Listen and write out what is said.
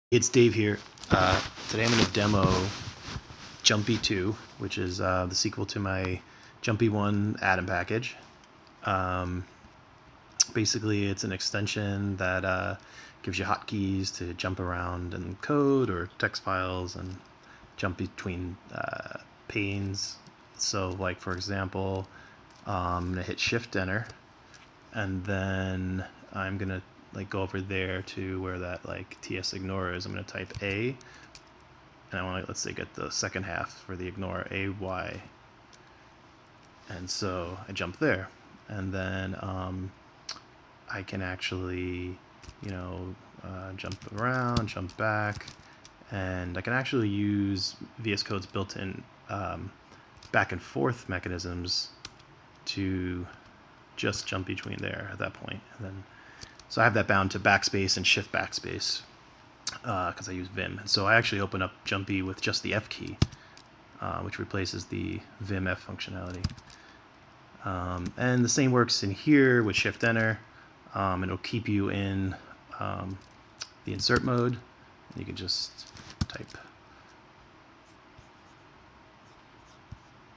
It's Dave here. Today I'm going to demo Jumpy2, which is the sequel to my Jumpy1 add-in package. Basically, it's an extension that gives you hotkeys to jump around in code or text files and jump between panes. So, like for example, I'm going to hit Shift-Enter, and then I'm going to go over there to where that TS ignore is. I'm going to type A, and I want to, let's say, get the second half for the ignore, AY. And so I jump there, and then I can actually, jump around, jump back, and I can actually use VS Code's built-in back and forth mechanisms to just jump between there at that point. And then, so I have that bound to backspace and shift backspace because I use Vim. So I actually open up Jumpy with just the F key, which replaces the Vim F functionality. And the same works in here with Shift-Enter. It'll keep you in the insert mode. You can just type